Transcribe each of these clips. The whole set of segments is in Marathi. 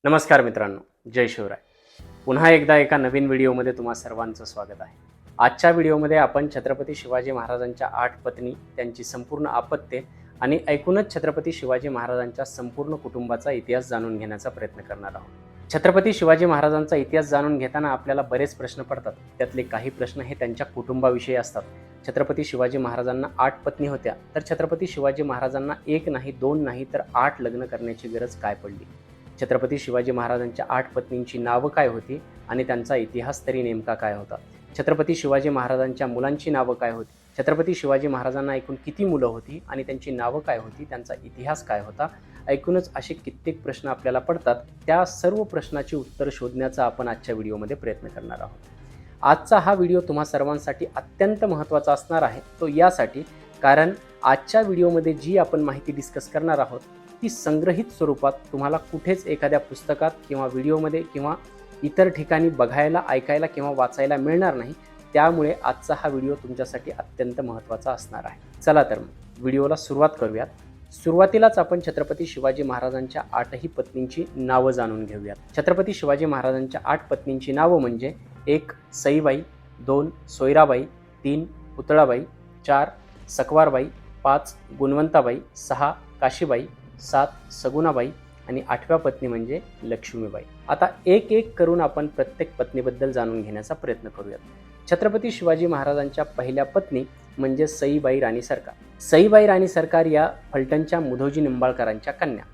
नमस्कार मित्रांनो, जय शिवराय. पुन्हा एकदा एका नवीन व्हिडिओमध्ये तुम्हा सर्वांचं स्वागत आहे. आजच्या व्हिडिओमध्ये आपण छत्रपती शिवाजी महाराजांच्या 8 पत्नी, त्यांची संपूर्ण अपत्ये आणि ऐकूनच छत्रपती शिवाजी महाराजांच्या संपूर्ण कुटुंबाचा इतिहास जाणून घेण्याचा प्रयत्न करणार आहोत. छत्रपती शिवाजी महाराजांचा इतिहास जाणून घेताना आपल्याला बरेच प्रश्न पडतात. त्यातले काही प्रश्न हे त्यांच्या कुटुंबाविषयी असतात. छत्रपती शिवाजी महाराजांना 8 पत्नी होत्या, तर छत्रपती शिवाजी महाराजांना 1 नाही, 2 नाही, तर 8 लग्न करण्याची गरज काय पडली? छत्रपती शिवाजी महाराजांच्या 8 पत्नींची नावं काय होती आणि त्यांचा इतिहास तरी नेमका काय होता? छत्रपती शिवाजी महाराजांच्या मुलांची नावं काय होती? छत्रपती शिवाजी महाराजांना एकूण किती मुलं होती आणि त्यांची नावं काय होती? त्यांचा इतिहास काय होता? ऐकूनच असे कित्येक प्रश्न आपल्याला पडतात. त्या सर्व प्रश्नाची उत्तर शोधण्याचा आपण आजच्या व्हिडिओमध्ये प्रयत्न करणार आहोत. आजचा हा व्हिडिओ तुम्हा सर्वांसाठी अत्यंत महत्त्वाचा असणार आहे. तो यासाठी कारण आजच्या व्हिडिओमध्ये जी आपण माहिती डिस्कस करणार आहोत ती संग्रहित स्वरूपात तुम्हाला कुठेच एखाद्या पुस्तकात किंवा व्हिडिओमध्ये किंवा इतर ठिकाणी बघायला, ऐकायला किंवा वाचायला मिळणार नाही. त्यामुळे आजचा हा व्हिडिओ तुमच्यासाठी अत्यंत महत्त्वाचा असणार आहे. चला तर मग व्हिडिओला सुरुवात करूयात. सुरुवातीलाच आपण छत्रपती शिवाजी महाराजांच्या 8ही पत्नींची नावं जाणून घेऊयात. छत्रपती शिवाजी महाराजांच्या 8 पत्नींची नावं म्हणजे 1 सईबाई, 2 सोयराबाई, 3 पुतळाबाई, 4 सकवारबाई, 5 गुणवंताबाई, 6 काशीबाई, 7 सगुणाबाई आणि 8व्या पत्नी म्हणजे लक्ष्मीबाई. आता एक एक करून आपण प्रत्येक पत्नीबद्दल जाणून घेण्याचा प्रयत्न करूयात. छत्रपती शिवाजी महाराजांच्या पहिल्या पत्नी म्हणजे सईबाई राणी सरकार. सईबाई राणी सरकार या फलटणच्या मुधोजी निंबाळकरांच्या कन्या.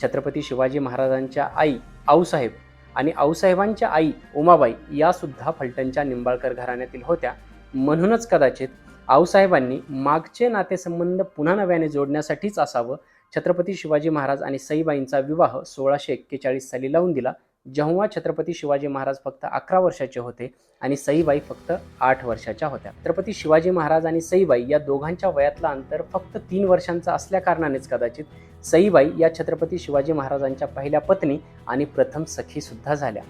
छत्रपती शिवाजी महाराजांच्या आई आऊसाहेब आणि आऊसाहेबांच्या आई उमाबाई या सुद्धा फलटणच्या निंबाळकर घराण्यातील होत्या. म्हणूनच कदाचित आऊसाहेबांनी मागचे नातेसंबंध पुन्हा नव्याने जोडण्यासाठीच असावं छत्रपती शिवाजी महाराज आणि सईबाईंचा विवाह 1641 साली लावून दिला, जेव्हा छत्रपती शिवाजी महाराज फक्त 11 वर्षाचे होते आणि सईबाई फक्त 8 वर्षाच्या होत्या. छत्रपती शिवाजी महाराज आणि सईबाई या दोघांच्या वयातला अंतर फक्त 3 वर्षांचा असल्या कारणानेच कदाचित सईबाई या छत्रपती शिवाजी महाराजांच्या पहिल्या पत्नी आणि प्रथम सखी सुद्धा झाल्या.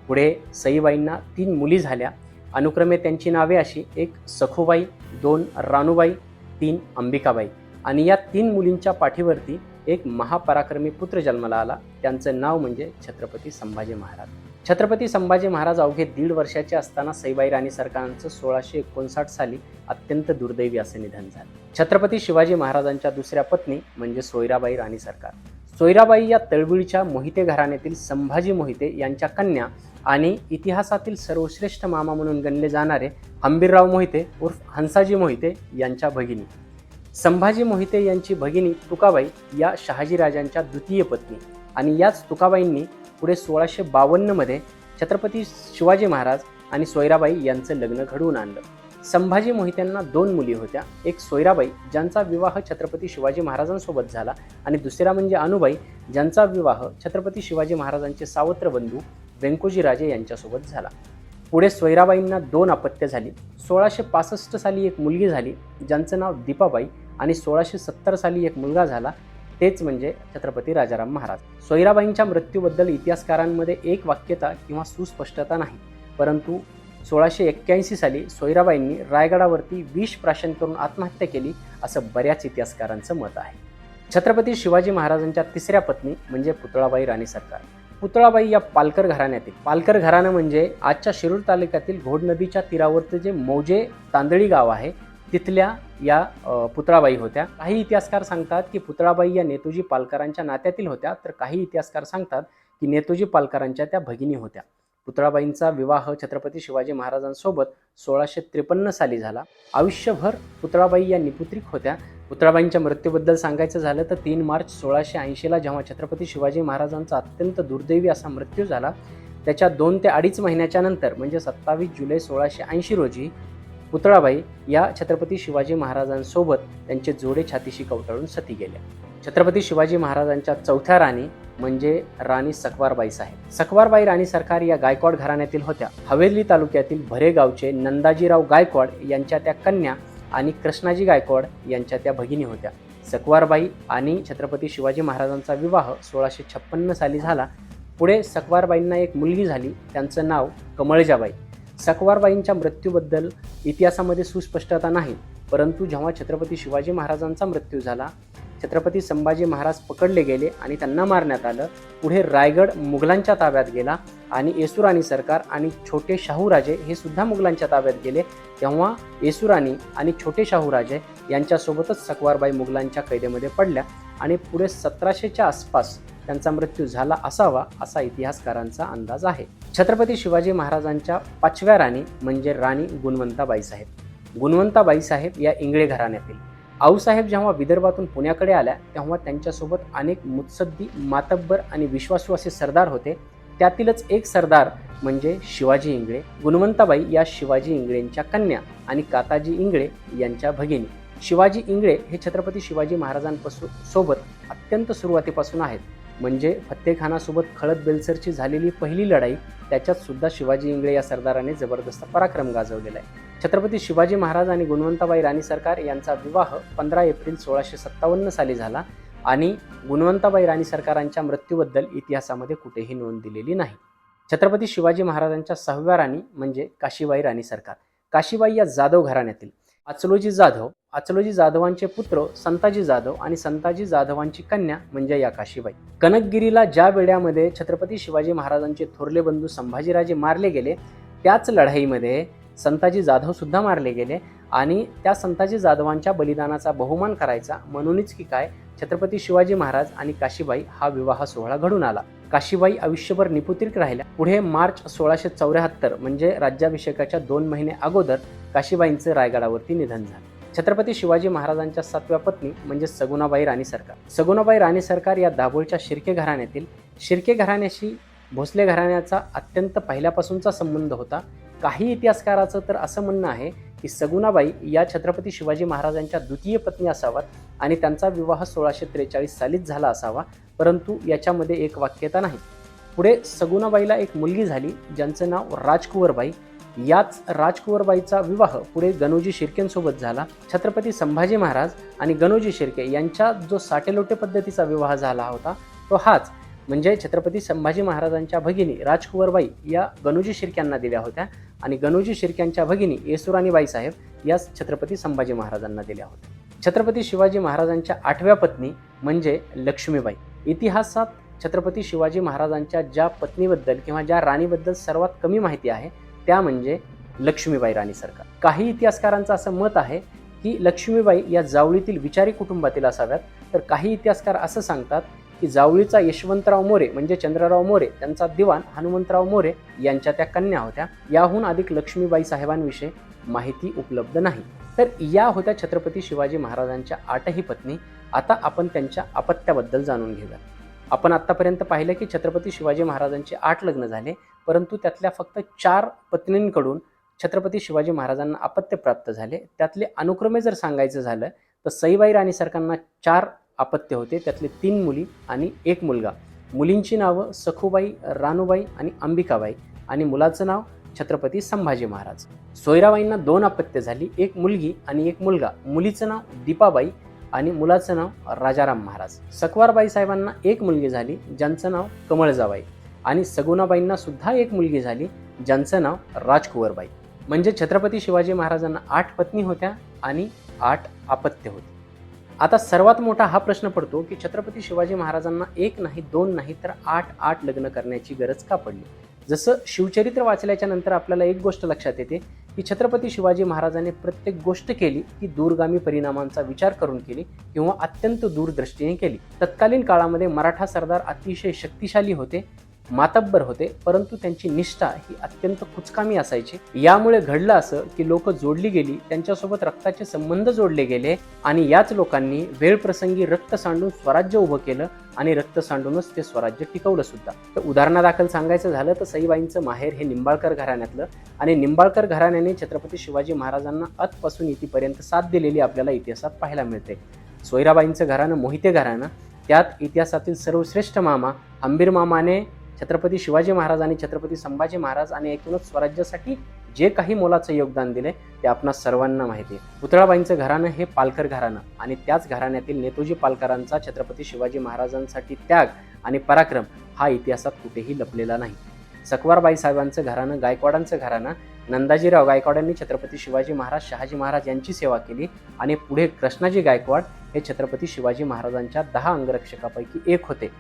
पुढे सईबाईंना 3 मुली झाल्या. अनुक्रमे त्यांची नावे अशी: 1 सखूबाई, 2 रानूबाई, 3 अंबिकाबाई. आणि या 3 मुलींच्या पाठीवरती एक महापराक्रमी पुत्र जन्माला आला. त्यांचं नाव म्हणजे छत्रपती संभाजी महाराज. छत्रपती संभाजी महाराज अवघे 1.5 वर्षाचे असताना सईबाई राणी सरकारांचं 1659 साली अत्यंत दुर्दैवी असे निधन झाले. छत्रपती शिवाजी महाराजांच्या दुसऱ्या पत्नी म्हणजे सोयराबाई राणी सरकार. सोयराबाई या तळबिळच्या मोहिते घराण्यातील संभाजी मोहिते यांच्या कन्या आणि इतिहासातील सर्वश्रेष्ठ मामा म्हणून गणले जाणारे हंबीरराव मोहिते उर्फ हंसाजी मोहिते यांच्या भगिनी. संभाजी मोहिते यांची भगिनी तुकाबाई या शहाजीराजांच्या द्वितीय पत्नी आणि याच तुकाबाईंनी पुढे 1652 मध्ये छत्रपती शिवाजी महाराज आणि सोयराबाई यांचं लग्न घडवून आणलं. संभाजी मोहित्यांना 2 मुली होत्या. एक सोयराबाई ज्यांचा विवाह छत्रपती शिवाजी महाराजांसोबत झाला आणि दुसरा म्हणजे अनुबाई ज्यांचा विवाह छत्रपती शिवाजी महाराजांचे सावत्र बंधू व्यंकोजीराजे यांच्यासोबत झाला. पुढे सोयराबाईंना 2 अपत्य झाली. 1665 साली एक मुलगी झाली ज्यांचं नाव दीपाबाई आणि 1670 साली एक मुलगा झाला, तेच म्हणजे छत्रपती राजाराम महाराज. सोयराबाईंच्या मृत्यूबद्दल इतिहासकारांमध्ये एक वाक्यता किंवा सुस्पष्टता नाही, परंतु 1681 साली सोयराबाईंनी रायगडावरती विष प्राशन करून आत्महत्या केली असं बऱ्याच इतिहासकारांचं मत आहे. छत्रपती शिवाजी महाराजांच्या तिसऱ्या पत्नी म्हणजे पुतळाबाई राणी सरकार. पुतळाबाई या पालकर घराण्यातील, पालकर घराणं म्हणजे आजच्या शिरूर तालुक्यातील घोड नदीच्या तीरावरचं जे मौजे तांदळी गाव आहे तिथल्या या पुतळाबाई होत्या. काही इतिहासकार सांगतात की पुतळाबाई या नेतोजी पालकरांच्या नात्यातील होत्या, तर काही इतिहासकार सांगतात की नेतोजी पालकरांच्या त्या भगिनी होत्या. पुतळाबाईंचा विवाह छत्रपती शिवाजी महाराजांसोबत 1653 साली झाला. आयुष्यभर पुतळाबाई या निपुत्रिक होत्या. पुतळाबाईंच्या मृत्यूबद्दल सांगायचं झालं तर 3 मार्च 1680ला जेव्हा छत्रपती शिवाजी महाराजांचा अत्यंत दुर्दैवी असा मृत्यू झाला, त्याच्या 2 ते 2.5 महिन्याच्या नंतर म्हणजे 27 जुलै 1680 रोजी पुतळाबाई या छत्रपती शिवाजी महाराजांसोबत त्यांचे जोडे छातीशी कवटाळून सती गेल्या. छत्रपती शिवाजी महाराजांच्या चौथ्या राणी म्हणजे राणी सकवारबाई साहेब. सकवारबाई राणी सरकार या गायकवाड घराण्यातील होत्या. हवेली तालुक्यातील भरे गावचे नंदाजीराव गायकवाड यांच्या त्या कन्या आणि कृष्णाजी गायकवाड यांच्या त्या भगिनी होत्या. सकवारबाई आणि छत्रपती शिवाजी महाराजांचा विवाह 1656 साली झाला. पुढे सकवारबाईंना एक मुलगी झाली, त्यांचं नाव कमळजाबाई. सकवारबाईंच्या मृत्यूबद्दल इतिहासामध्ये सुस्पष्टता नाही, परंतु जेव्हा छत्रपती शिवाजी महाराजांचा मृत्यू झाला छत्रपती संभाजी महाराज पकडले गेले आणि त्यांना मारण्यात आलं. पुढे रायगड मुघलांच्या ताब्यात गेला आणि येसुराणी सरकार आणि छोटे शाहूराजे हे सुद्धा मुघलांच्या ताब्यात गेले. तेव्हा येसुराणी आणि छोटे शाहूराजे यांच्यासोबतच सकवारबाई मुघलांच्या कैदेमध्ये पडल्या आणि पुढे 1700च्या आसपास त्यांचा मृत्यू झाला असावा असा इतिहासकारांचा अंदाज आहे. छत्रपती शिवाजी महाराजांच्या 5व्या राणी म्हणजे राणी गुणवंताबाई साहेब. गुणवंताबाई साहेब या इंगळे घराण्यातील. आऊसाहेब जेव्हा विदर्भातून पुण्याकडे आल्या तेव्हा त्यांच्यासोबत अनेक मुत्सद्दी, मातब्बर आणि विश्वासू असे सरदार होते. त्यातीलच एक सरदार म्हणजे शिवाजी इंगळे. गुणवंताबाई या शिवाजी इंगळेंच्या कन्या आणि काताजी इंगळे यांच्या भगिनी. शिवाजी इंगळे हे छत्रपती शिवाजी महाराजांपासून सोबत अत्यंत सुरुवातीपासून आहेत. म्हणजे फत्तेखानासोबत खळद बेलसरची झालेली पहिली लढाई, त्याच्यात सुद्धा शिवाजी इंगळे या सरदाराने जबरदस्त पराक्रम गाजवलेला आहे. छत्रपती शिवाजी महाराज आणि गुणवंताबाई राणी सरकार यांचा विवाह 15 एप्रिल 1657 साली झाला आणि गुणवंताबाई राणी सरकारांच्या मृत्यूबद्दल इतिहासामध्ये कुठेही नोंद दिलेली नाही. छत्रपती शिवाजी महाराजांच्या 6व्या राणी म्हणजे काशीबाई राणी सरकार. काशीबाई या जाधव घराण्यातील. अचलोजी जाधवांचे पुत्र संताजी जाधव आणि संताजी जाधवांची कन्या म्हणजे या काशीबाई. कनकगिरीला ज्या वेड्यामध्ये छत्रपती शिवाजी महाराजांचे थोरले बंधू संभाजीराजे मारले गेले, त्याच लढाईमध्ये संताजी जाधव सुद्धा मारले गेले आणि त्या संताजी जाधवांच्या बलिदानाचा बहुमान करायचा म्हणूनच की काय छत्रपती शिवाजी महाराज आणि काशीबाई हा विवाह सोहळा घडून आला. काशीबाई आयुष्यभर निपुत्रिक राहिल्या. पुढे मार्च 1674 म्हणजे राज्याभिषेकाच्या 2 महिने अगोदर काशीबाईंचं रायगडावरती निधन झालं. छत्रपती शिवाजी महाराजांच्या 7व्या पत्नी म्हणजे सगुणाबाई राणी सरकार. सगुणाबाई राणी सरकार या दाभोळच्या शिर्के घराण्यातील. शिर्के घराण्याशी भोसले घराण्याचा अत्यंत पहिल्यापासूनचा संबंध होता. काही इतिहासकाराचं तर असं म्हणणं आहे की सगुणाबाई या छत्रपती शिवाजी महाराजांच्या द्वितीय पत्नी असाव्यात आणि त्यांचा विवाह 1643 सालीच झाला असावा, परंतु याच्यामध्ये एक वाक्यता नाही. पुढे सगुणाबाईला एक मुलगी झाली ज्यांचं नाव राजकुंवरबाई. याच राजकुंवरबाईचा विवाह पुढे गणोजी शिर्केंसोबत झाला. छत्रपती संभाजी महाराज आणि गणोजी शिर्के यांच्या जो साटेलोटे पद्धतीचा विवाह झाला होता तो हाच, म्हणजे छत्रपती संभाजी महाराजांच्या भगिनी राजकुंवरबाई या गणोजी शिर्क्यांना दिल्या होत्या आणि गणोजी शिर्क्यांच्या भगिनी येसुराणीबाई साहेब या छत्रपती संभाजी महाराजांना दिल्या होत्या. छत्रपती शिवाजी महाराजांच्या 8व्या पत्नी म्हणजे लक्ष्मीबाई. इतिहासात छत्रपती शिवाजी महाराजांच्या ज्या पत्नीबद्दल किंवा ज्या राणीबद्दल सर्वात कमी माहिती आहे त्या म्हणजे लक्ष्मीबाई राणी सरकार. काही इतिहासकारांचं असं मत आहे की लक्ष्मीबाई या जावळीतील विचारी कुटुंबातील असाव्यात, तर काही इतिहासकार असं सांगतात की जावळीचा यशवंतराव मोरे म्हणजे चंद्रराव मोरे त्यांचा दिवाण हनुमंतराव मोरे यांच्या त्या कन्या होत्या. याहून अधिक लक्ष्मीबाई साहेबांविषयी माहिती उपलब्ध नाही. तर या होत्या छत्रपती शिवाजी महाराजांच्या 8ही पत्नी. आता आपण त्यांच्या अपत्याबद्दल जाणून घेऊया. आपण आतापर्यंत पाहिलं की छत्रपती शिवाजी महाराजांचे 8 लग्न झाले, परंतु त्यातल्या फक्त 4 पत्नींकडून छत्रपती शिवाजी महाराजांना अपत्य प्राप्त झाले. त्यातले अनुक्रमे जर सांगायचं झालं तर सईबाई राणी सरकारना 4 अपत्य होते, त्यातले 3 मुली आणि 1 मुलगा. मुलींची नावं सखूबाई, रानूबाई आणि अंबिकाबाई आणि मुलाचं नाव छत्रपती संभाजी महाराज. सोयराबाईंना 2 अपत्य झाली, 1 मुलगी आणि 1 मुलगा. मुलीचं नाव दीपाबाई आणि मुलाचं नाव राजाराम महाराज. सकवारबाई साहेबांना 1 मुलगी झाली ज्यांचं नाव कमळजाबाई आणि सगुणाबाईंना सुद्धा 1 मुलगी झाली ज्यांचं नाव राजकुंवरबाई. म्हणजे छत्रपती शिवाजी महाराजांना 8 पत्नी होत्या आणि 8 अपत्य होती. आता सर्वात मोठा हा प्रश्न पडतो की छत्रपती शिवाजी महाराजांना 1 नाही 2 नाही तर 8 लग्न करण्याची गरज का पडली. जसं शिवचरित्र वाचल्याच्या नंतर आपल्याला एक गोष्ट लक्षात येते की छत्रपती शिवाजी महाराजांनी प्रत्येक गोष्ट केली ती दूरगामी परिणामांचा विचार करून केली किंवा अत्यंत दूरदृष्टीने केली. तत्कालीन काळामध्ये मराठा सरदार अतिशय शक्तिशाली होते, मातब्बर होते, परंतु त्यांची निष्ठा ही अत्यंत कुचकामी असायची. यामुळे घडलं असं की लोक जोडली गेली, त्यांच्यासोबत रक्ताचे संबंध जोडले गेले आणि याच लोकांनी वेळ प्रसंगी रक्त सांडून स्वराज्य उभं केलं आणि रक्त सांडूनच ते स्वराज्य टिकवलं सुद्धा. तर उदाहरणादाखल सांगायचं झालं तर सईबाईंचं माहेर हे निंबाळकर घराण्यातलं आणि निंबाळकर घराण्याने छत्रपती शिवाजी महाराजांना आजपासून इथपर्यंत साथ दिलेली आपल्याला इतिहासात पाहायला मिळते. सोयराबाईंचं घराणं मोहिते घराणं, त्यात इतिहासातील सर्वश्रेष्ठ मामा हंबीर मामाने छत्रपती शिवाजी महाराज आणि छत्रपती संभाजी महाराज आणि एकूणच स्वराज्यासाठी जे काही मोलाचं योगदान दिले ते आपणा सर्वांना माहिती आहे. पुतळाबाईंचं घराणं हे पालकर घराणं आणि त्याच घराण्यातील नेतोजी पालकरांचा छत्रपती शिवाजी महाराजांसाठी त्याग आणि पराक्रम हा इतिहासात कुठेही लपलेला नाही. सकवारबाई साहेबांचं घराणं गायकवाडांचं घराणं. नंदाजीराव गायकवाडांनी छत्रपती शिवाजी महाराज शहाजी महाराज यांची सेवा केली आणि पुढे कृष्णाजी गायकवाड हे छत्रपती शिवाजी महाराजांच्या 10 अंगरक्षकापैकी एक होते.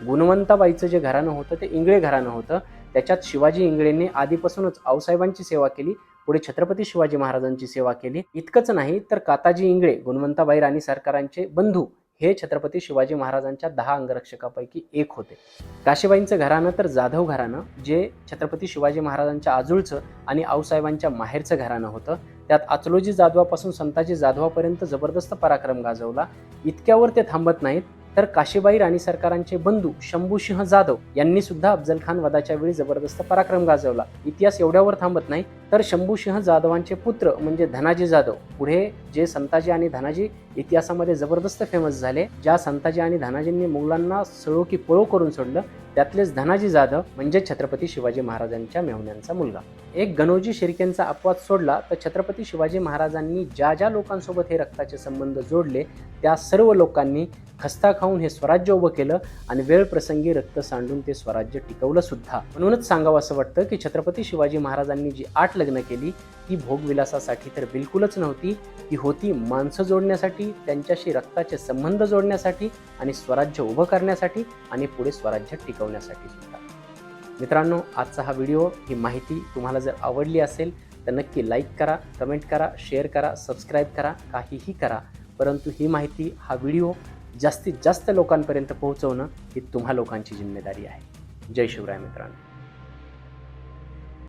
गुणवंताबाईचं जे घराणं होतं ते इंगळे घराणं होतं. त्याच्यात शिवाजी इंगळेंनी आधीपासूनच आऊसाहेबांची सेवा केली, पुढे छत्रपती शिवाजी महाराजांची सेवा केली. इतकंच नाही तर काताजी इंगळे, गुणवंताबाई राणी सरकारांचे बंधू, हे छत्रपती शिवाजी महाराजांच्या 10 अंगरक्षकापैकी एक होते. काशीबाईंचं घराणं तर जाधव घराणं, जे छत्रपती शिवाजी महाराजांच्या आजूळचं आणि आऊसाहेबांच्या माहेरचं घराणं होतं. त्यात अचलोजी जाधवापासून संताजी जाधवापर्यंत जबरदस्त पराक्रम गाजवला. इतक्यावर ते थांबत नाहीत, तर काशीबाई राणी सरकारांचे बंधू शंभूसिंह जाधव यांनी सुद्धा अफजल खान वधाच्या वेळी जबरदस्त पराक्रम गाजवला. इतिहास एवढ्यावर थांबत नाही, तर शंभूसिंह जाधवांचे पुत्र म्हणजे धनाजी जाधव, पुढे जे संताजी आणि धनाजी इतिहासामध्ये जबरदस्त फेमस झाले, ज्या संताजी आणि धनाजींनी मुघलांना सळो की पळो करून सोडलं, त्यातलेच धनाजी जाधव म्हणजे छत्रपती शिवाजी महाराजांच्या मेहुण्यांचा मुलगा. एक गणोजी शिर्केंचा अपवाद सोडला तर छत्रपती शिवाजी महाराजांनी ज्या ज्या लोकांसोबत हे रक्ताचे संबंध जोडले, त्या सर्व लोकांनी खस्ता खाऊन हे स्वराज्य उभं केलं आणि वेळ प्रसंगी रक्त सांडून ते स्वराज्य टिकवलं सुद्धा. म्हणूनच सांगावं असं वाटतं की छत्रपती शिवाजी महाराजांनी जी 8 लग्न केली ती भोगविलासासाठी तर बिलकुलच नव्हती. ती होती माणसं जोडण्यासाठी, त्यांच्याशी रक्ताचे संबंध जोडण्यासाठी आणि स्वराज्य उभं करण्यासाठी आणि पुढे स्वराज्य टिकवण्यासाठी सुद्धा. मित्रांनो, आजचा हा व्हिडिओ, ही माहिती तुम्हाला जर आवडली असेल तर नक्की लाईक करा, कमेंट करा, शेअर करा, सबस्क्राईब करा, काहीही करा. परंतु ही माहिती, हा व्हिडिओ जास्तीत जास्त लोकांपर्यंत पोहोचवणं ही तुम्हा लोकांची जिम्मेदारी आहे. जय शिवराय मित्रांनो.